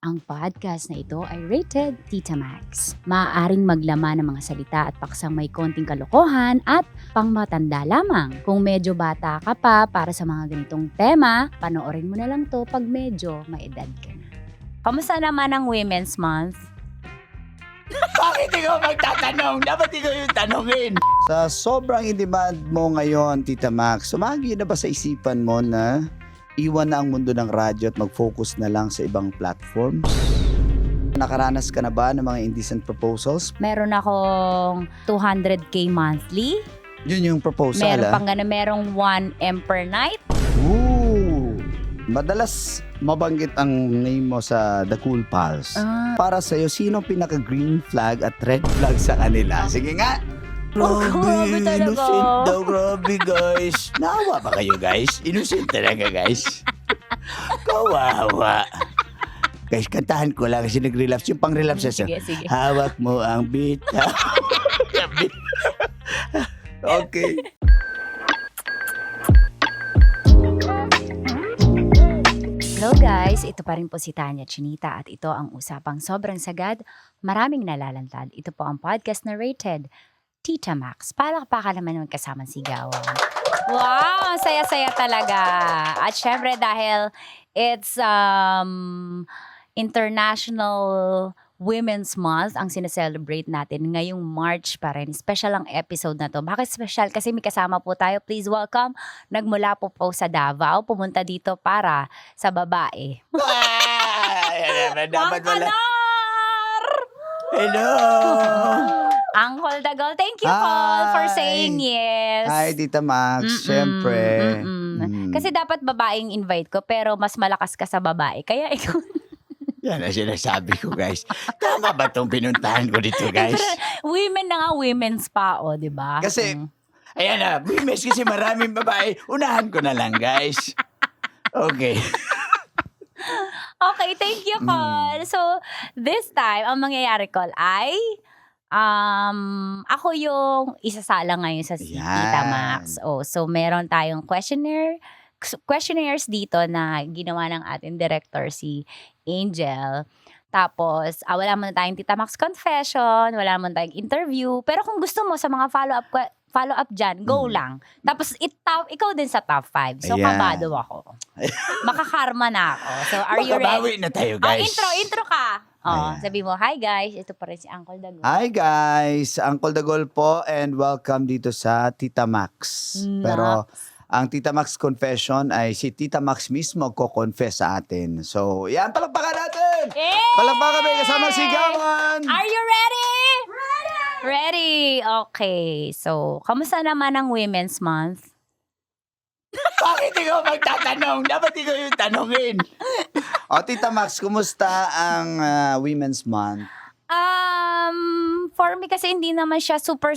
Ang podcast na ito ay rated Tita Max. Maaaring maglaman ng mga salita at paksang may konting kalokohan at pangmatanda lamang. Kung medyo bata ka pa para sa mga ganitong tema, panoorin mo na lang to pag medyo maedad ka na. Kamusta naman ang Women's Month? Bakit ikaw magtatanong? Dapat ikaw yung tanongin. Sa sobrang in-demand mo ngayon, Tita Max, sumagi na ba sa isipan mo na iwan na ang mundo ng radyo at mag-focus na lang sa ibang platforms? Nakaranas ka na ba ng mga indecent proposals? Meron akong 200k monthly. Yun yung proposal, Meron pang gana, merong 1M per night. Ooh. Madalas mabanggit ang name mo sa The Cool Pals. Para sa'yo, sino pinaka-green flag at red flag sa kanila? Sige nga! Grabe talaga. Innocent daw, grabe guys. Naawa ba kayo guys? Innocent talaga guys. Kawawa. Guys, kantahan ko lang kasi nag-relapse. Yung pang-relapse siya. Sige. Hawak mo ang bita. Okay. Hello guys, ito pa rin po si Tanya Chinita at ito ang usapang sobrang sagad, maraming nalalantad. Ito po ang podcast na rated Tita Max. Palakpakan naman ng kasamang sigawan. Wow, saya-saya talaga. At syempre dahil it's International Women's Month ang sineselebrate natin ngayong March pa rin. Special ang episode na to. Bakit special? Kasi may kasama po tayo. Please welcome. Nagmula po sa Davao. Pumunta dito para sa babae. Dapat wala. Kanar! Hello! Uncle Dagol, thank you, Paul, for saying yes. Hi, Tita Max. Siyempre. Kasi dapat babaeng invite ko, pero mas malakas ka sa babae. Kaya ikaw... Yan ang sinasabi ko, guys. Tama ba itong pinuntahan ko dito, guys? Women na nga, women's pa, di ba? Kasi, ayan na, women's kasi maraming babae. Unahan ko na lang, guys. Okay. Okay, thank you, Col. So, this time, ang mangyayari, Col, ay... ako yung isasala ngayon sa Tita Max. So meron tayong questionnaires dito na ginawa ng ating director si Angel. Tapos, wala muna tayong Tita Max confession, wala muna tayong interview. Pero kung gusto mo sa mga follow-up dyan, go lang. Tapos, ikaw din sa top 5. So, kabado ako. Makakarma na ako. So, are you ready? Makabawi na tayo, guys. Intro ka. Sabi mo, hi guys, ito pa rin si Uncle Dagol. Hi, guys. Uncle Dagol po and welcome dito sa Tita Max. Pero, ang Tita Max confession ay si Tita Max mismo ko-confess sa atin. So, yan, palakpakan natin! Yay! Palakpakan kami kasama sigawan! Are you ready? Ready! Okay. So, kamusta naman ang Women's Month? Bakit ikaw magtatanong? Dapat ikaw yung tanongin. Tita Max, kumusta ang Women's Month? For me kasi hindi naman siya super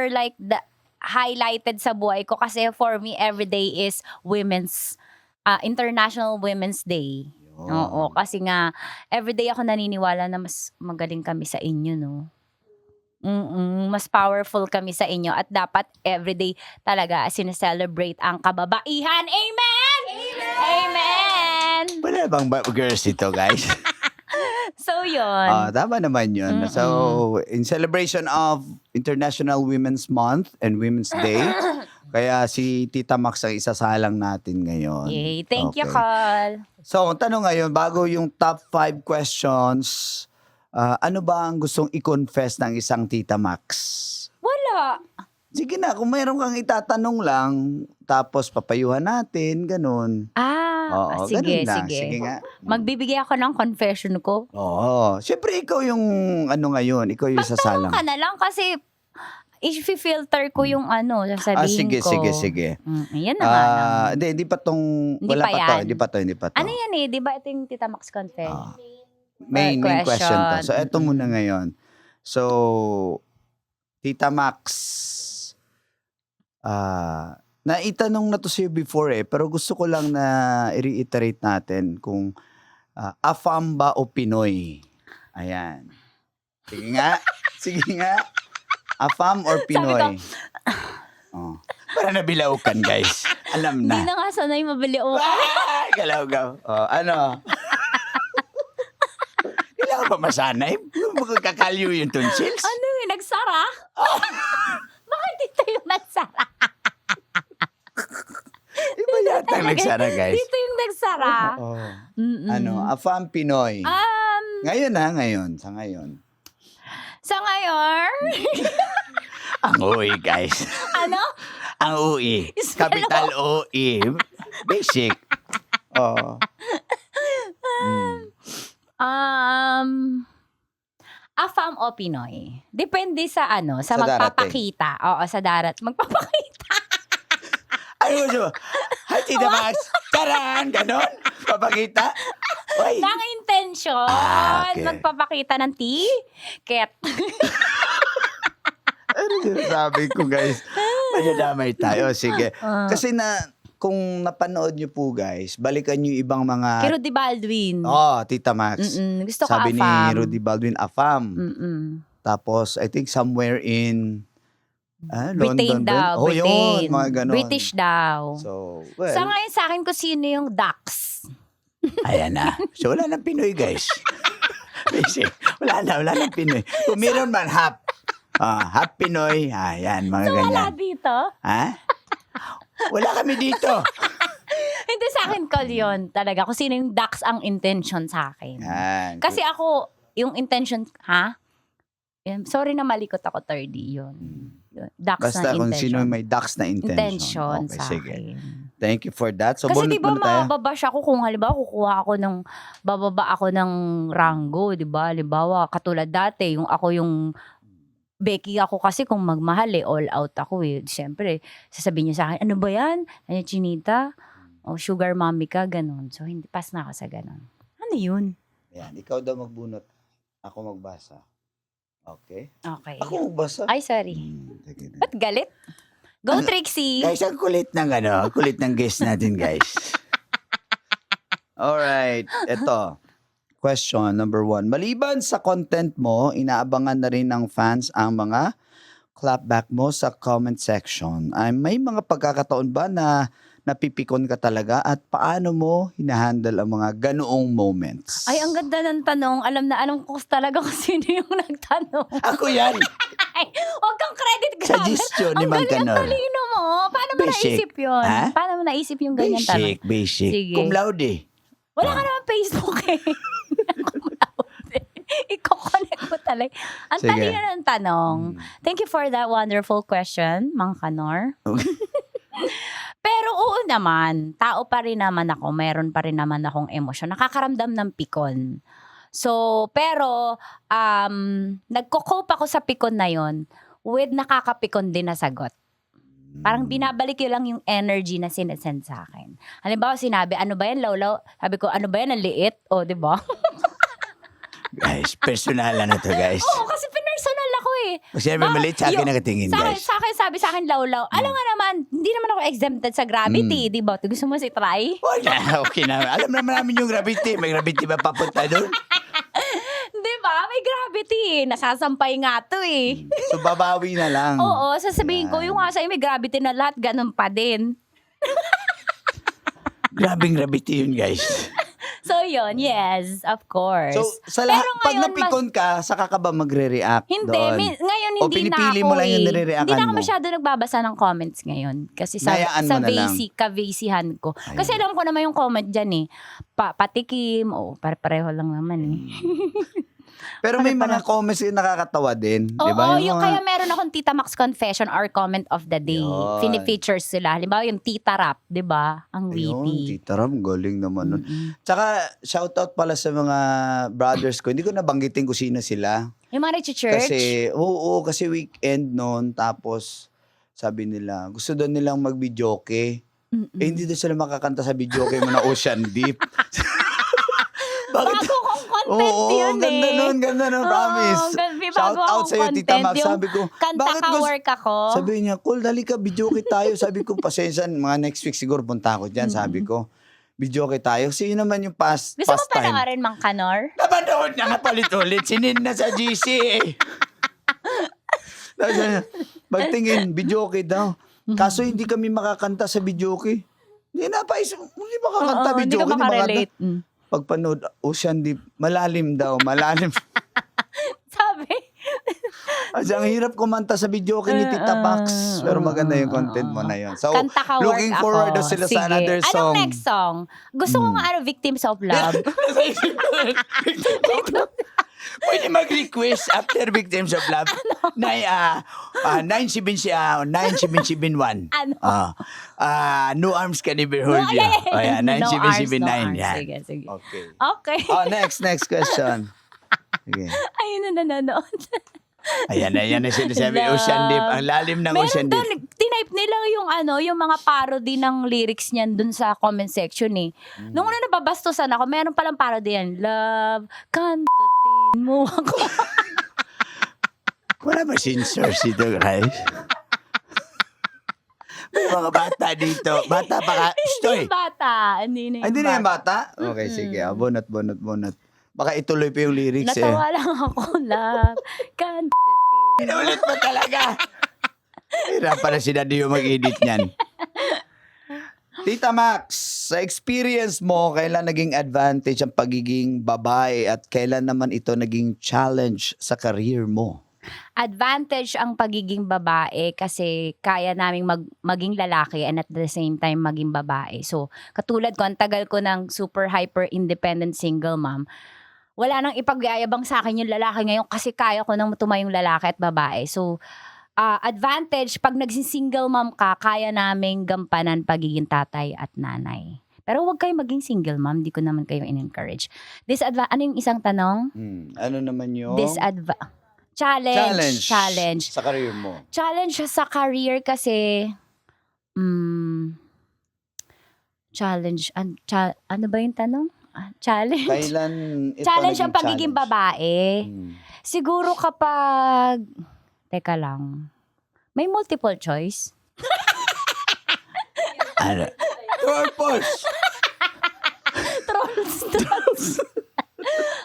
like highlighted sa buhay ko kasi for me everyday is International Women's Day. Oo, kasi nga everyday ako naniniwala na mas magaling kami sa inyo, no. Mas powerful kami sa inyo at dapat everyday talaga sineselebrate ang kababaihan. Amen! Amen! Wala bang girls ito, guys? So, yun. Tama naman yun. So, in celebration of International Women's Month and Women's Day, kaya si Tita Max ang isasalang natin ngayon. Yay! Thank you, Col. So, ang tanong ngayon, bago yung top 5 questions, ano ba ang gustong i-confess ng isang Tita Max? Wala. Sige na, kung mayroon kang itatanong lang, tapos papayuhan natin, ganun. Sige, ganun na. sige. Sige nga. Magbibigay ako ng confession ko. Oo. Siyempre, ikaw yung ngayon. Ikaw yung sasalang. Magtanong ka na lang kasi i-filter ko yung sasabihin Sige, ko. sige. Yan naman. Hindi pa tong, Hindi wala pa pa yan. to. Hindi pa to. Ano yan di ba ito yung Tita Max confession? Main question to. So, eto muna ngayon. So, Tita Max, naitanong na to sa'yo before pero gusto ko lang na i-reiterate natin kung AFAM ba o Pinoy? Ayan. Sige nga. AFAM or Pinoy? Para nabilaukan, guys. Alam na. Hindi na nga sanay mabili o. Galaw-gaw. Ano? ka ba masanay? Magkakalyo yung tonsils? Ano yung nagsara? Bakit dito yung nagsara? Di ba yata ang nagsara, guys? Dito yung nagsara. Oo. Mm-mm. Ano, Afam Pinoy. Ngayon sa ngayon. Sa ngayon, Ang UI, guys. ano? Ang UI. Spell Capital OE. Basic. Oh. Afam o Pinoy? Depende sa sa Sa magpapakita. Oo, sa darat. Magpapakita. Ay, gusto mo. Hi, Tita Max. Taran! Ganon? Papakita? Uy. Nang intensyon. Okay. Magpapakita ng ticket. Ano sinasabi ko, guys? Madadamay tayo. Sige. Kasi kung napanood nyo po, guys, balikan nyo yung ibang mga... Kay Rudy Baldwin. Tita Max. Gusto ko Sabi ni Afam. Rudy Baldwin, Afam. Tapos, I think somewhere in Britain London daw. din. Britain. Yun, mga ganon. British daw. So, well, Sa ngayon sa akin kung sino yung Dax. ayan na. So, wala nang Pinoy, guys. Basic. Wala nang Pinoy. Kung meron man, half Pinoy. Ayan, mga So ganyan. wala dito? Ha? Wala kami dito. Hindi sa akin call yun talaga. Kung sino yung Dax ang intention sa akin. Yan. Kasi ako, yung intention, sorry na malikot ako, 30 yun. Dax Basta na kung intention. sino may Dax na intention. Intention sa sige. akin. Thank you for that. So, Kasi bunot di ba muna tayo. mababash ako kung halimbawa bababa ako ng ranggo, di ba? Halimbawa, katulad dati, yung Becky ako kasi kung magmahal all out ako Siyempre, sasabihin niya sa akin, ano ba yan? Ano, Chinita? O sugar mommy ka, ganun. So, hindi, pass na ako sa ganun. Ano yun? Yan, ikaw daw magbunot. Ako magbasa. Okay? Okay. Ako magbasa? Ay, sorry. Sige. Ba't galit? Go, Trixie! Guys, ang kulit ng kulit ng guest natin, guys. Alright, eto. Question number 1. Maliban sa content mo, inaabangan na rin ng fans ang mga clapback mo sa comment section. Ay, may mga pagkakataon ba na napipikon ka talaga at paano mo hinahandle ang mga ganoong moments? Ay, ang ganda ng tanong. Alam ko talaga kung sino yung nagtanong. Ako yan! Ay, huwag kang credit grabber. Suggestion ni Ang Mang galing, Kanor. ang talino mo. Paano mo Basic. naisip yun? Ha? Paano mo naisip yung ganyan tanong? Basic. Sige. Cum laude. Wala ka naman Facebook I-connect mo talaga. Ang Sige. talino ng tanong. Thank you for that wonderful question, Mang Kanor. Pero oo naman, tao pa rin naman ako, meron pa rin naman akong emosyon. Nakakaramdam ng pikon. So, pero, nagko-cope ako sa pikon na yon with nakakapikon din na sagot. Parang binabalik yun lang yung energy na sinesend sa akin. Halimbawa, sinabi, ano ba yan, Lawlaw? Sabi ko, ano ba yan, ang liit? O, di ba? Guys, personalan na to, guys. Oo, kasi pinersonal ako Kasi may maliit sa akin nakatingin, guys. Sabi sa akin, Lawlaw, alam nga naman, hindi naman ako exempted sa gravity, di ba? Gusto mo si try? Wala, okay na. Alam naman namin yung gravity. May gravity ba papunta doon? Di ba? May gravity. Nasasampay nga to So, babawi na lang. Oo, sasabihin ko, yung nga sa'yo may gravity na lahat, ganun pa din. Grabing gravity yun, guys. So, yun, yes, of course. So, sa lahat, Pero pag ngayon, napikon ka, saka ka ba magre-react Hindi, doon? ngayon O hindi na ako pinipili mo lang yung nire-reactan Hindi na ako mo? masyado nagbabasa ng comments ngayon. Kasi Nayaan mo sa na lang. kavasihan ko. Kasi alam ko naman yung comment dyan patikim, pareho lang naman Pero may mga comments yung nakakatawa din. Oo, di ba? yung kaya meron akong Tita Max Confession or comment of the day. Yun. Fini-features sila. Halimbawa yung Tita Rap, di ba? Ang Ayun, witty. Tita Ram, galing naman nun. Tsaka, shoutout pala sa mga brothers ko. Hindi ko nabanggitin kung sino sila. Yung mga church. Kasi weekend noon. Tapos, sabi nila, gusto daw nilang mag-videoke. Hindi daw sila makakanta sa videoke mo na Ocean Deep. Bakit? Bago kong content yun ganda nun, promise. Shout out sa'yo, Tita Max. Sabi ko, Kanta bakit ka, gusto- work ako. Sabi niya, cool, dali ka, videoke tayo. Sabi ko, pasensya, mga next week siguro punta ako dyan. Sabi ko, videoke tayo. Kasi yun naman yung past Gusto mo time. panoorin, Mang Kanor? Napanood na nga palit-ulit. Sinin na sa GC Magtingin, videoke daw. Kaso hindi kami makakanta sa videoke. Hindi makakanta Oo, hindi videoke. ka makarelate. Pagpanood, Ocean Deep, malalim daw, malalim. Kasi ang hirap kumanta sa video kay ni Tita Max. Pero maganda yung content mo na yun. So, Kanta ka, work looking forward ako. na sila Sige. sa another song. Anong next song? Gusto ko nga Victims of Love. Nasa isip ko rin. Pwede mag-request after Victims of Love. 9771. Ano? No Arms Can Never Hold You. Oh, yeah, No arms, 9779. no arms. Yan. Sige, sige. Okay. Okay. Next question. Sige. Ayun na nanonood. Ayan na sinasabi. Ocean Deep. Ang lalim ng Ocean Meron Deep. doon, tinype nila yung mga parody ng lyrics niyan dun sa comment section eh. Nung una nababastusan ako, meron palang parody yan. Love, kantutin mo ako. Wala ba sensors dito, guys? May mga bata dito. Bata pa ka. Stoy. Hindi bata. Hindi na Hindi na yung bata? Okay, sige. Bonat. Baka ituloy pa yung lyrics Natawa lang ako, love, kantutin. Pinaulit mo talaga. Hirapan na si Daddy yung mag-edit niyan. Tita Max, sa experience mo, kailan naging advantage ang pagiging babae at kailan naman ito naging challenge sa career mo? Advantage ang pagiging babae kasi kaya naming maging lalaki and at the same time maging babae. So, katulad ko, ang tagal ko ng super hyper independent single mom. Wala nang ipagyayabang sa akin yung lalaki ngayon kasi kaya ko nang tumayong lalaki at babae. So, advantage, pag naging single mom ka, kaya naming gampanan pagiging tatay at nanay. Pero huwag kayo maging single mom, di ko naman kayo in-encourage. Ano yung isang tanong? Ano naman yung Challenge. Sa career mo? Challenge sa career kasi, challenge, ano ba yung tanong? Challenge? Kailan ito Challenge naging ang pagiging challenge? babae. Siguro kapag, teka lang, may multiple choice. Ano? Purpose! Trolls.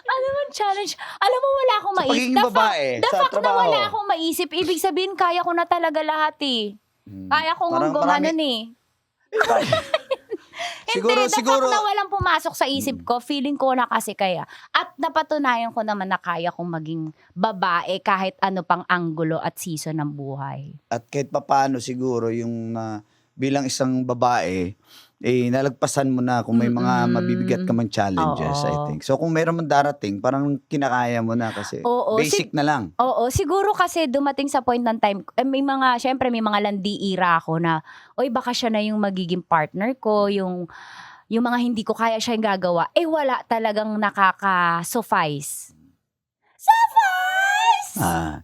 Ano man challenge? Alam mo, wala akong Sa maisip. pagiging babae, The sa fact na trabaho. wala akong maisip, ibig sabihin, kaya ko na talaga lahat eh. Kaya kong Parang gumanon eh. Siguro, Hindi, the siguro, fact na walang pumasok sa isip ko, feeling ko na kasi kaya. At napatunayan ko naman na kaya kong maging babae kahit ano pang anggulo at season ng buhay. at kahit papaano siguro yung bilang isang babae, nalagpasan mo na kung may mga mabibigat ka mang challenges, I Oo. think. So kung mayroon man darating, parang kinakaya mo na kasi Oo, basic na lang. Oo, siguro kasi dumating sa point ng time, syempre may mga landiira ako na, oy baka siya na yung magiging partner ko, yung mga hindi ko kaya siya yung gagawa, wala talagang nakaka-suffice.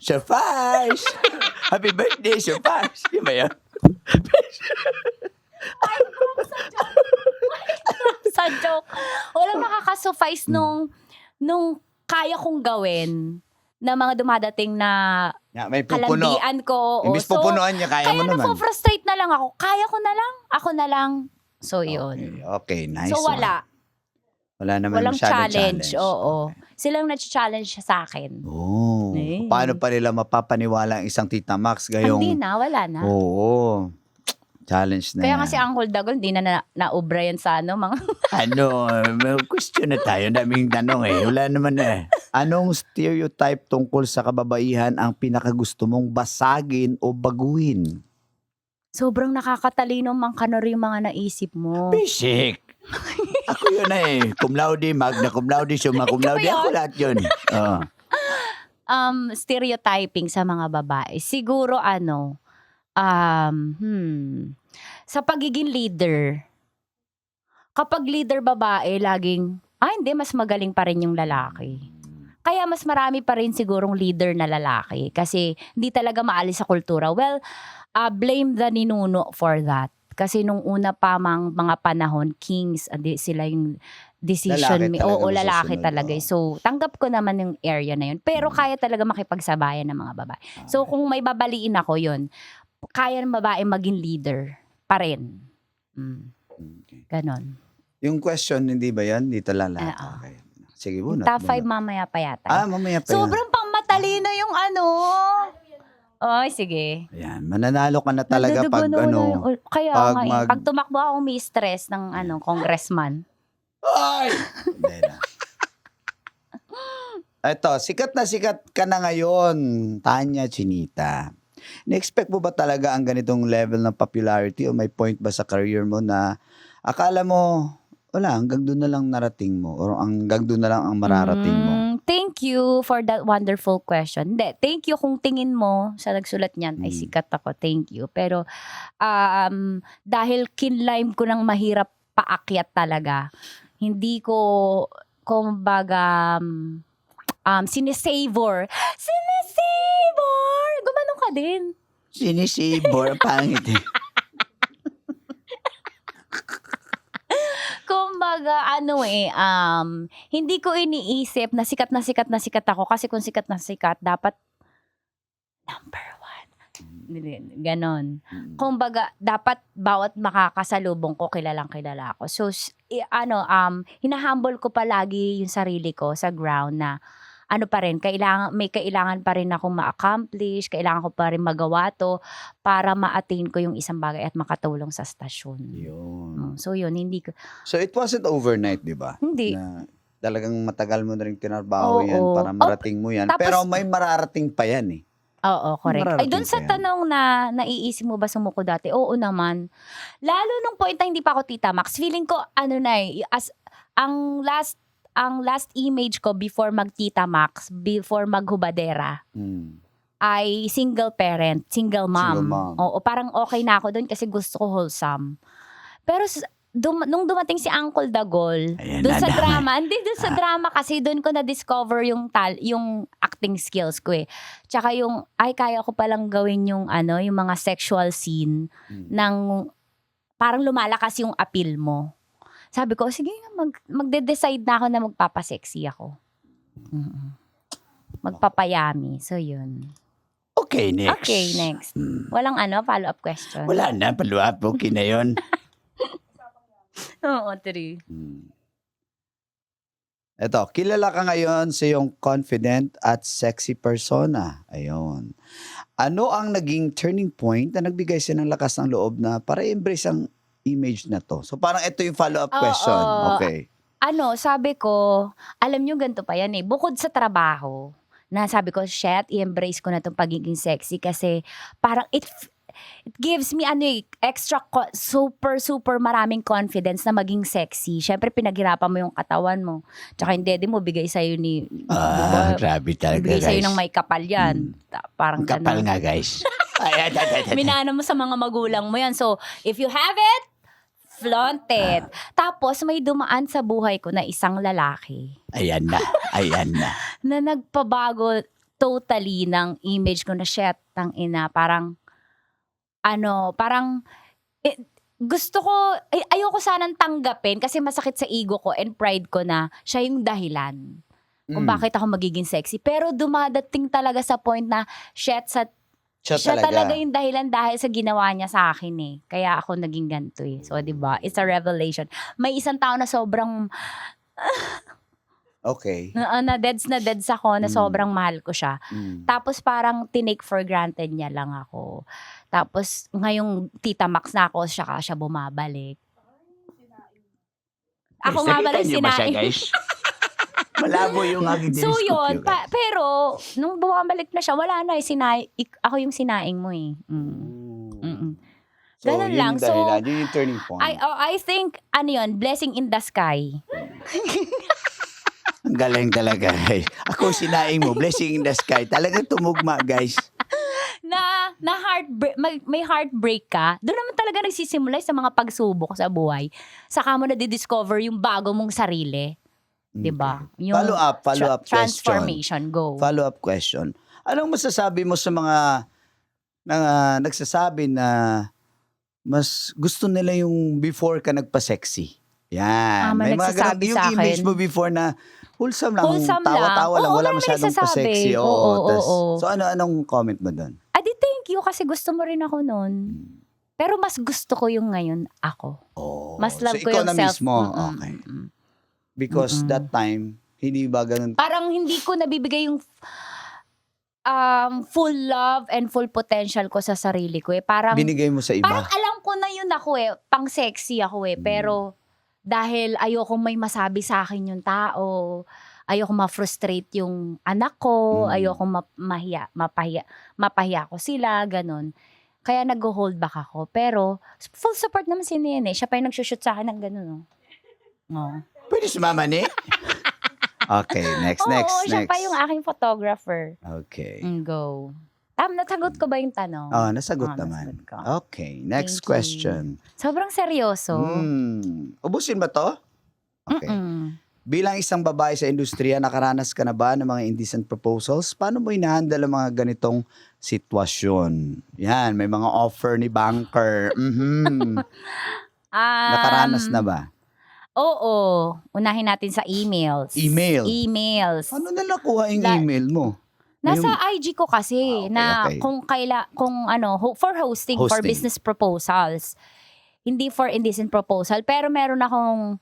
Surprise! Happy birthday, surprise! Di ba yan? Sa joke. Walang nakaka-suffice nung kaya kong gawin na mga dumadating na May pupuno. kalandian ko. Imbis pupunuan niya, kaya mo Kaya naman. na-frustrate na lang ako. Kaya ko na lang. Ako na lang. So, yun. Okay, nice So, wala. Wala naman Walang masyadong challenge. Oo. Okay. Silang na-challenge sa akin. Oh, Eh. paano pa nila mapapaniwala ang isang Tita Max gayong... Hindi na, wala na. Oo. Challenge na Kaya yan. nga si Uncle Dagol, hindi na naubra yan sa mga... May question na tayo. Daming tanong Wala naman Anong stereotype tungkol sa kababaihan ang pinakagusto mong basagin o baguhin? Sobrang nakakatalino mang kanor yung mga naisip mo. Basic. Ako yun Cum laude, magna cum laude, summa cum laude. Ikaw ba Ako yun? lahat yun. Oo. Stereotyping sa mga babae. Siguro sa pagiging leader. Kapag leader babae, laging, hindi, mas magaling pa rin yung lalaki. Kaya mas marami pa rin sigurong leader na lalaki. Kasi hindi talaga maalis sa kultura. Well, blame the ninuno for that. Kasi nung una pa mga panahon, kings, sila yung decision. Lalaki talaga Oo, lalaki masusunod, talaga. oo. So, tanggap ko naman yung area na yun. Pero kaya talaga makipagsabayan ng mga babae. So, kung may babaliin ako yun, kaya ng babae maging leader pa rin. Okay. Ganon. Yung question, hindi ba yan? Dito lang lahat. Oo. Okay. Sige, bunot. Top 5 mamaya pa yata. Mamaya pa yan. Sobrang pang matalino yung Oy, sige. Ayan, mananalo ka na talaga pag Nadudugo na yung kaya pag nga mag- pag tumakbo akong may stress ng congressman. Ay! Hindi na. Eto, sikat na sikat ka na ngayon, Tanya Chinita. Na-expect mo ba talaga ang ganitong level ng popularity o may point ba sa career mo na akala mo, wala, hanggang doon na lang narating mo or hanggang doon na lang ang mararating mo? Thank you for that wonderful question. Hindi, thank you kung tingin mo sa nagsulat niyan ay sikat ako. Thank you. Pero dahil kinlime ko ng mahirap paakyat talaga, hindi ko, kumbaga, sinisavor. Gumanong ka din. Sinisibor, pangit eh. Kumbaga, hindi ko iniisip na sikat na sikat na sikat ako. Kasi kung sikat na sikat, dapat number 1. Ganon. Kumbaga, dapat bawat makakasalubong ko, kilala ako. So, hinahumble ko palagi yung sarili ko sa ground na pa rin, may kailangan pa rin akong ma-accomplish, kailangan ko pa rin magawa to para ma-attain ko yung isang bagay at makatulong sa stasyon. Yun. So yun, hindi ko. So it wasn't overnight, di ba? Hindi. Na talagang matagal mo na rin tinarbaho yan Oo. para marating mo yan. Tapos- Pero may mararating pa yan eh. Oo, correct. Ay, Mararating doon sa pa yan. tanong na naiisip mo ba sumuko dati? Oo naman. Lalo nung point na hindi pa ako Tita Max, feeling ko, ang last image ko before mag-Tita Max, before maghubadera, ay single parent, single mom. Single mom. Oo, parang okay na ako doon kasi gusto ko wholesome. Pero nung dumating si Uncle Dagol, Ayan, doon sa nadamay. drama, hindi doon sa drama kasi doon ko na-discover yung acting skills ko eh. Tsaka kaya ko palang gawin yung mga sexual scene ng parang lumalakas yung appeal mo. Sabi ko, sige, magde-decide na ako na magpapasexy ako. Magpapayami. So, yun. Okay, next. Okay, next. Walang follow-up question? Wala na, follow-up. Okay na yun. Oo, 3. Eto, kilala ka ngayon sa iyong confident at sexy persona. Ayun. Ano ang naging turning point na nagbigay siya ng lakas ng loob na para embrace ang image na to? So parang ito yung follow-up question. Oo. Okay. Sabi ko, alam nyo, ganito pa yan eh. Bukod sa trabaho, na sabi ko, i-embrace ko na itong pagiging sexy kasi parang it gives me extra super maraming confidence na maging sexy. Syempre, pinaghirapan mo yung katawan mo. Tsaka yung dede mo, bigay sa'yo Grabe talaga, bigay sa'yo guys. ng may kapal yan. Parang Ang kapal ganun. nga, guys. Minana mo sa mga magulang mo yan. So, if you have it, flaunt it. Tapos, may dumaan sa buhay ko na isang lalaki Ayan na. Ayan na. na nagpabago totally ng image ko na tangina, parang gusto ko, ayoko sanang tanggapin kasi masakit sa ego ko and pride ko na siya yung dahilan kung bakit ako magiging sexy. Pero dumadating talaga sa point na siya talaga yung dahilan dahil sa ginawa niya sa akin eh. Kaya ako naging ganito eh. So, diba? It's a revelation. May isang tao na sobrang Okay. na deads ako na sobrang mahal ko siya. Tapos parang tinake for granted niya lang ako. Tapos ngayong Tita Max na ako, siya bumabalik. Ako nga pala sinaing. guys? Malabo yung aking So diniscope yun, yun, guys. pero nung bumabalik na siya, wala na ako yung sinaing mo eh. So, Ganun yun lang. yung dahilan, yun yung turning point. I think, blessing in the sky. Ang galing talaga, guys. Ako sinaing mo, blessing in the sky. Talagang tumugma, guys. na heartbreak, may heartbreak ka, doon naman talaga nagsisimula sa mga pagsubok sa buhay. Saka mo na-discover yung bago mong sarili. Diba? Yung Follow-up question. transformation, go. Follow-up question. Anong masasabi mo sa mga nagsasabi na mas gusto nila yung before ka nagpa-sexy? Yan. May mga nagsasabi yung sa image akin. mo before na wholesome lang, Wholesome tawa-tawa lang. lang, Oo, wala marami masyadong nagsasabi. pa-sexy. Oo. So anong comment mo doon? Adi, thank you kasi gusto mo rin ako noon. Pero mas gusto ko yung ngayon ako. Mas love so ko ikaw yung na self. mismo. Okay. Because that time, hindi ba ganun? Parang hindi ko nabibigay yung full love and full potential ko sa sarili ko eh. Parang Binigay mo sa iba? Parang alam ko na yun ako eh. Pang sexy ako eh. Pero dahil ayoko may masabi sa akin yung tao, ayoko ma-frustrate yung anak ko, Mm. ayoko mapahiya ko sila, ganun. Kaya nag-hold back ako. Pero full support naman si Nene. Siya pa yung nagsushoot sa akin ng ganun. Oh. Pwede sumama ni? Okay, next. Oo, siya pa yung aking photographer. Okay. Go. Nasagot ko ba yung tanong? Nasagot naman. Nasagot ko. Okay, next Thank you. question. Sobrang seryoso. Ubusin ba to? Okay. Mm-mm. Bilang isang babae sa industriya, nakaranas ka na ba ng mga indecent proposals? Paano mo inahandle ang mga ganitong sitwasyon? Yan, may mga offer ni banker. Nakaranas na ba? Oo. Unahin natin sa emails. Emails. Ano na nakuha yung email mo? Nasa IG ko kasi okay. for hosting, for business proposals. Hindi for indecent proposal, pero meron akong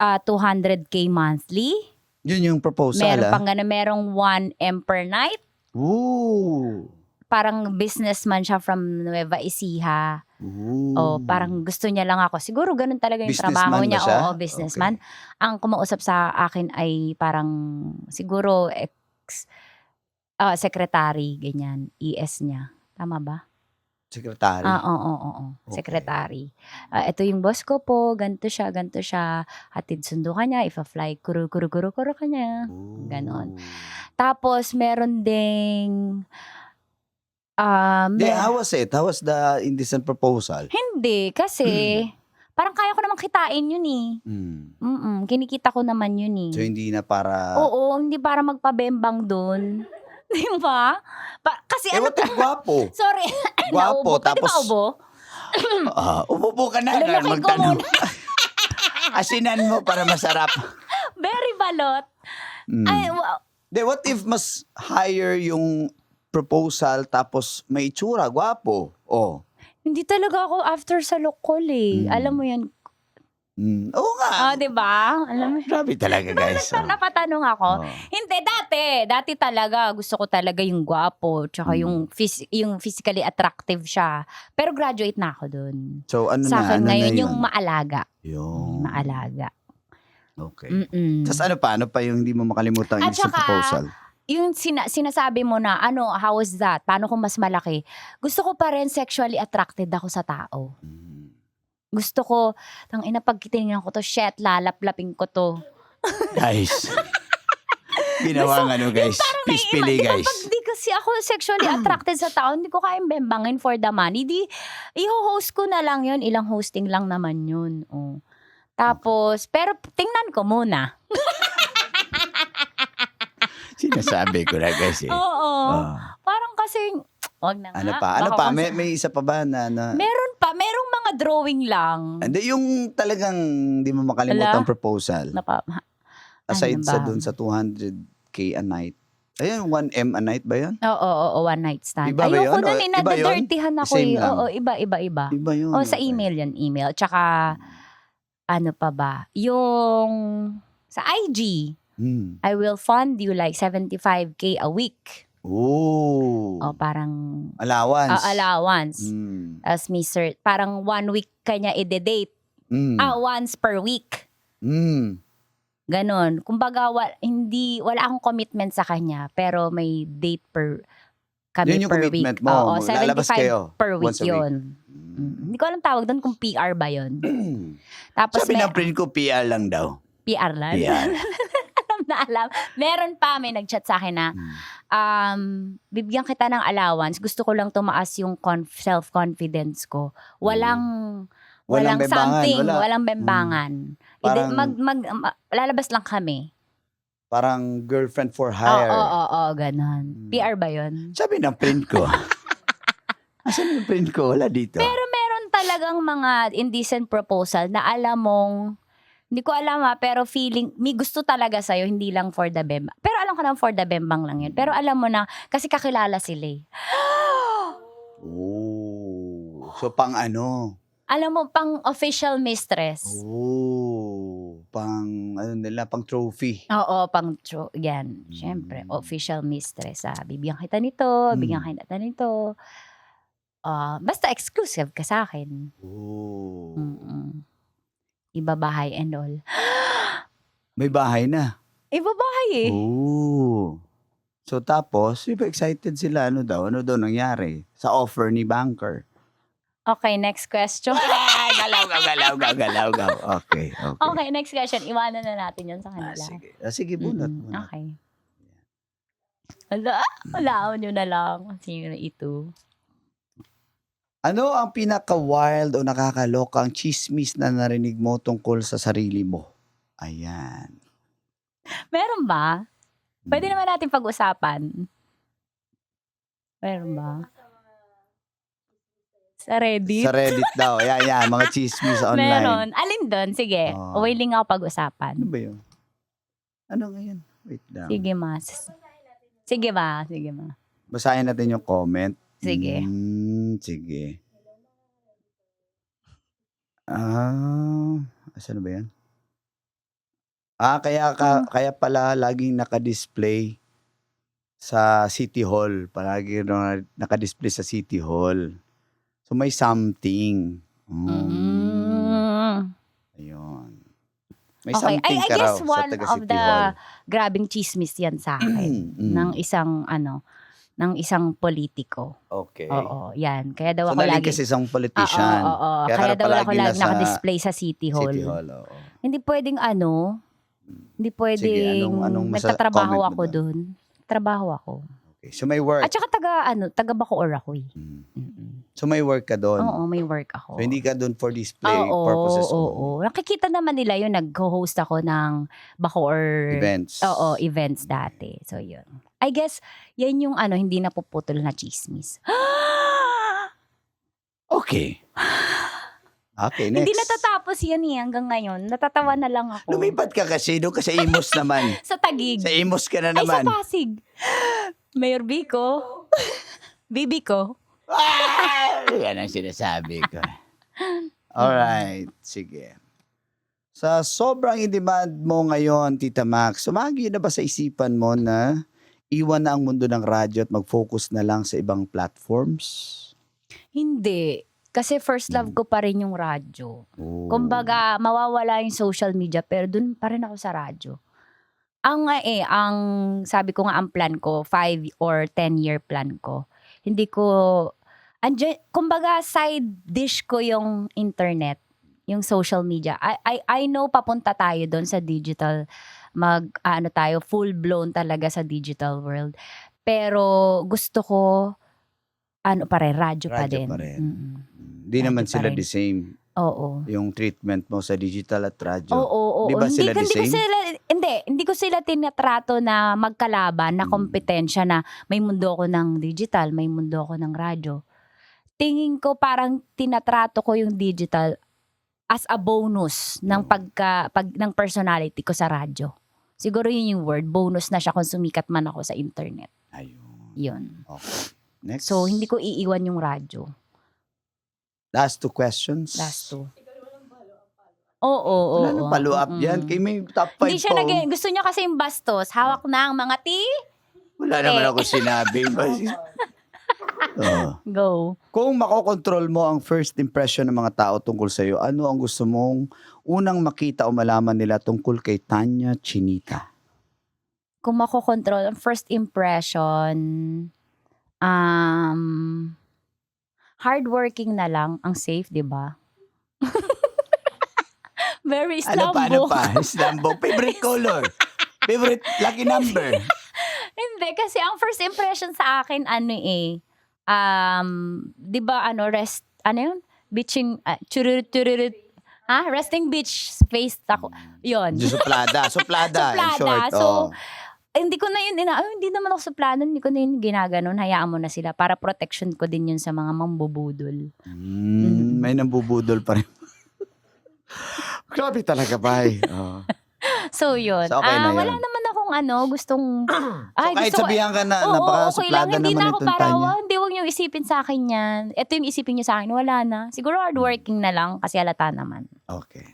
200K monthly. Yun yung proposal. Meron pang gano'n, merong 1M per night. Ooh. Parang businessman siya from Nueva Ecija. Parang gusto niya lang ako. Siguro ganun talaga yung trabaho niya. Oo, businessman. Okay. Ang kumausap sa akin ay parang siguro secretary, ganyan. ES niya. Tama ba? Secretary? Oo. Okay. Secretary. Ito yung boss ko po. Ganto siya. Hatid sundo ka niya. Ifa-fly. Kuro ka niya. Ganon. Tapos meron ding how was it? How was the indecent proposal? Hindi, kasi parang kaya ko naman kitain yun eh. Kinikita ko naman yun eh. So hindi na para... Oo, hindi para magpabembang dun. Di ba? Kasi what if gwapo? Sorry. Gwapo, tapos... Pwede ba ubo? Umupo ka na. Lalaki ko muna. Asinan mo para masarap. Very balot. What if mas higher yung proposal tapos may itsura, gwapo? Hindi talaga ako after sa lokal eh. Alam mo yan. Oo nga. Di ba? Alam mo. Grabe talaga guys. Napatanong ako. Hindi, dati talaga gusto ko talaga yung gwapo tsaka yung physically attractive siya. Pero graduate na ako dun. So sa akin na ngayon yun? yung maalaga. Yung maalaga. Okay. Tapos ano pa yung hindi mo makalimutan yung indecent proposal? Yung sinasabi mo na, how was that? Paano kung mas malaki? Gusto ko pa rin sexually attracted ako sa tao. Gusto ko, pag tinignan ko to, shit, lalaplapin ko to. Guys. Ginawa guys. Please pili guys. Pag di kasi ako sexually attracted sa tao, hindi ko kayang bembangin for the money. I-host ko na lang yun. Ilang hosting lang naman yun. Tapos, pero tingnan ko muna. Sinasabi ko na guys eh. Oo. Parang kasi, wag na nga. Ano pa? May isa pa ba na... Meron pa. Merong mga drawing lang. Hindi, yung talagang hindi mo makalimutan proposal. Aside sa dun sa 200K a night. Ayun, 1M a night ba yun? Oo, one night stand. Iba ba yun? Ayoko nun, nadadirtihan ako Same eh. lang. Oo, iba. Iba yun. Sa email yan, email. Tsaka, ano pa ba? Yung sa IG, I will fund you like 75K a week. Parang allowance. Allowance. As parang 1 week kanya i-date. Once per week. Ganon. Kumbaga, wala akong commitment sa kanya, pero may date kami yun yung per commitment week. mo. 75 per week once a week. yun. Hindi ko alam tawag doon kung PR ba yun. Tapos sabi ng print ko, PR lang daw. PR lang? PR. alam. Meron pa, may nag-chat sa akin na, bibigyan kita ng allowance. Gusto ko lang tumaas yung self-confidence ko. Walang bembangan, something, walang bembangan. Parang, lalabas lang kami. Parang girlfriend for hire. Oo, ganon. PR ba yun? Sabi ng print ko. Asan yung print ko? Wala dito. Pero meron talagang mga indecent proposal na alam mong, hindi ko alam pero feeling, may gusto talaga sa'yo, hindi lang for the bembang. Pero alam ko na for the bembang lang yun. Pero alam mo na, kasi kakilala sila eh. So pang ano? Alam mo, pang official mistress. Pang trophy. Oo, yan. Siyempre, official mistress. Bibigyan kita nito, bibigyan kita nito. Basta exclusive ka sa akin. Ibabahay and all. May bahay na. Ibabahay eh. Oh. So tapos, excited sila. Ano daw nangyari? Sa offer ni banker. Okay, next question. Galaw. Okay. Okay, next question. Iwanan na natin yun sa kanila. Sige, bunot. Okay. Wala nyo na lang. Sino ito? Ano ang pinaka-wild o nakakalokang chismis na narinig mo tungkol sa sarili mo? Ayan. Meron ba? Pwede naman natin pag-usapan. Meron ba? Sa Reddit? Sa Reddit daw. Yan. Mga chismis online. Meron. Alin doon? Sige. Willing ako pag-usapan. Ano ba yun? Ano ngayon? Wait lang. Sige, mas. Sige ba? Basahin natin yung comment. Sige. Sige. Asan ba yan? Kaya pala laging naka-display sa City Hall. Palagi naka-display sa City Hall. So may something. Ayun. May Okay. something I ka raw guess sa one taga of City the Hall. grabing chismis yan sa akin. ng isang politiko. Okay. Oo, yan. Kaya daw So ako naling lagi... kasi isang politician. Oo. Kaya Kaya daw ako palagi lagi nasa naka-display sa City Hall. City Hall, oo. Hindi pwedeng Hindi pwedeng... Sige, anong nagtatrabaho comment mo ako doon? doon. Trabaho ako. Okay. So may work. At saka taga Bacoor ako eh. So may work ka doon. Oo, may work ako. So hindi ka doon for display purposes. Oo. Nakikita naman nila yun. Nag-host ako ng Bacoor Events. Oo, events dati. So yun. I guess, yan yung hindi napuputol na chismis. Okay. Okay, next. Hindi natatapos yan eh hanggang ngayon. Natatawa na lang ako. Lumipat ka kasi doon kasi Imos naman. Sa Taguig. Sa Imos ka na Ay, sa naman. Pasig. Mayor Bico. Bibi ko. Yan ang sinasabi ko. Alright, sige. Sa sobrang in-demand mo ngayon, Tita Max, sumagi na ba sa isipan mo na iwan na ang mundo ng radyo at mag-focus na lang sa ibang platforms? Hindi. Kasi first love ko pa rin yung radyo. Oh. Kumbaga, mawawala yung social media pero dun pa rin ako sa radyo. Ang sabi ko nga ang plan ko, 5 or 10-year plan ko. Hindi ko, kumbaga side dish ko yung internet, yung social media. I know papunta tayo doon sa digital, tayo, full blown talaga sa digital world. Pero gusto ko, radyo pa din. Hindi naman pa sila rin. the same. Oo. Yung treatment mo sa digital at radyo. Oo. Di ba sila the same? Hindi ko sila tinatrato na magkalaban, na kompetensya na may mundo ko ng digital, may mundo ko ng radyo. Tingin ko parang tinatrato ko yung digital as a bonus ng ng personality ko sa radyo. Siguro yun yung word, bonus na siya kung sumikat man ako sa internet. Ayun. Yun. Okay. Next. So, hindi ko iiwan yung radyo. Last 2 questions. Last 2. Oo. Wala nang follow up yan. Kay may top 5 Hindi siya po. gusto niya kasi yung bastos. Hawak na ang mga Wala naman ako sinabi. Go. Kung makokontrol mo ang first impression ng mga tao tungkol sa iyo, ano ang gusto mong unang makita o malaman nila tungkol kay Tanya Chinita? Kung makokontrol ang first impression, hardworking na lang, ang safe, di ba? Very Ano Islambo. pa? Islambo. Favorite color? Favorite lucky number? Hindi, kasi ang first impression sa akin, di ba, beaching, resting beach face ako. Yun. Suplada. In short. So, hindi ko na yun, hindi naman ako suplado, hindi ko na yun ginaganon, hayaan mo na sila para protection ko din yun sa mga mambubudol. May nambubudol pa rin. Grabe talaga, bay. So, yun. So, okay na yun. Wala naman akong gustong... So, kahit sabihan ka na, okay napaka-suplada lang, hindi na naman ako itong Tanya. Hindi, huwag niyong isipin sa akin yan. Ito yung isipin niyo sa akin, wala na. Siguro hardworking na lang, kasi halata naman. Okay.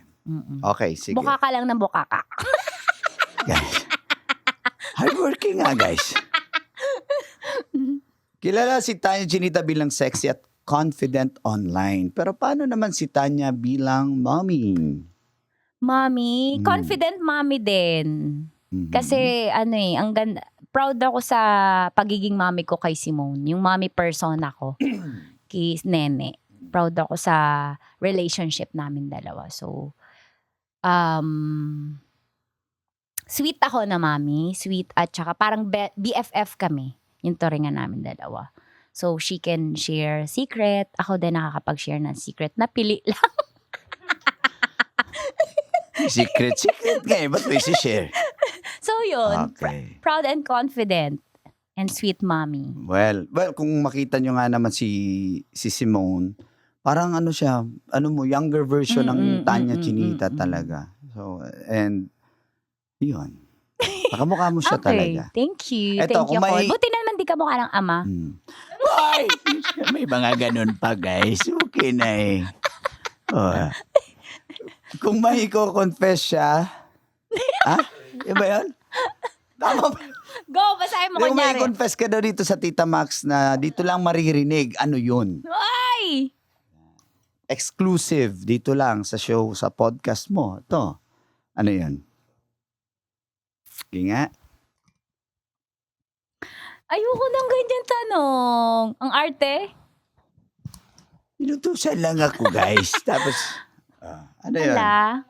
Okay, sige. Buka ka lang ng bukaka. Guys. Hardworking nga, guys. Kilala si Tanya Chinita bilang sexy at confident online. Pero paano naman si Tanya bilang mommy? Mommy, confident mommy din. Kasi ang ganda, proud ako sa pagiging mommy ko kay Simone. Yung mommy persona ko kay Nene. Proud ako sa relationship namin dalawa. So, sweet ako na mommy. Sweet at saka parang BFF kami. Yung turingan namin dalawa. So, she can share secret. Ako din nakakapag-share ng secret na pili lang. Secret nga eh. Ba't may share? So, yun. Okay. Proud and confident. And sweet mommy. Well, kung makita nyo nga naman si Simone, parang siya, younger version ng Tanya Chinita talaga. So, and, yun. Pakamukha mo siya talaga. Thank you. Eto, Thank you, Col. Buti naman di ka mukha ng ama. Ay! May mga ganun pa, guys. Okay na eh. Oh. Kung may confess siya, iba yun? Tama ba? Go, basahin mo Kung may kunyari. confess ka daw dito sa Tita Max na dito lang maririnig, ano yun? Ay! Exclusive, dito lang sa show, sa podcast mo. Ito, ano yun? Sige nga. Ayoko ng ganyan tanong. Ang arte? Inutusan lang ako, guys. Tapos, ano yun? Wala.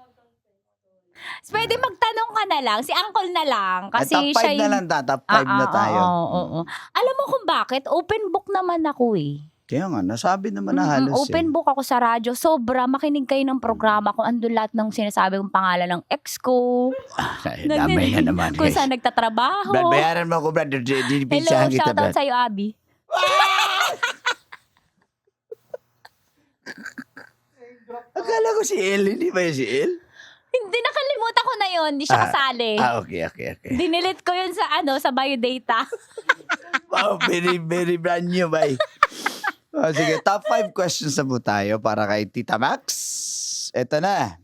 Pwede magtanong ka na lang. Si Uncle na lang. Kasi top 5 siya na lang top 5 na tayo. Oo. Alam mo kung bakit? Open book naman ako eh. Kaya nga, nasabi naman na halos Open book ako sa radyo. Sobra, makinig kayo ng programa ko. Andun lahat ng sinasabi kong pangalan ng ex ko. Damay na naman, Kung guys. saan nagtatrabaho. Brad, bayaran mo ako, Brad. Hello, Dinipisahan kita, shoutout Brad. sa'yo, Abby. Akala ko si El. Hindi ba yun si El? Hindi, nakalimutan ko na yun. Hindi siya kasali. Okay. Dinilit ko yun sa biodata. Wow, very, very brand new, bye. Sige, top 5 questions na po tayo para kay Tita Max. Eto na.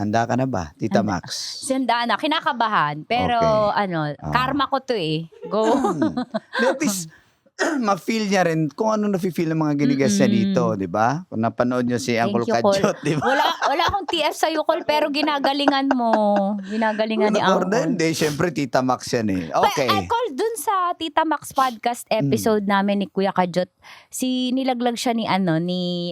Handa ka na ba, Tita Max? Sanda na, kinakabahan. Pero Okay. karma ko to eh. Go. At least, ma-feel niya rin kung ano na-feel ng mga ginigas niya dito, di ba? Kung napanood niyo si Uncle Thank you, Col. Kajot, di ba? Wala akong TF sa'yo, Col, pero ginagalingan mo. Ginagalingan ni Uncle. Hindi, syempre Tita Max yan eh. Okay. Col, dun sa Tita Max podcast episode namin ni Kuya Kajot, nilaglag siya ni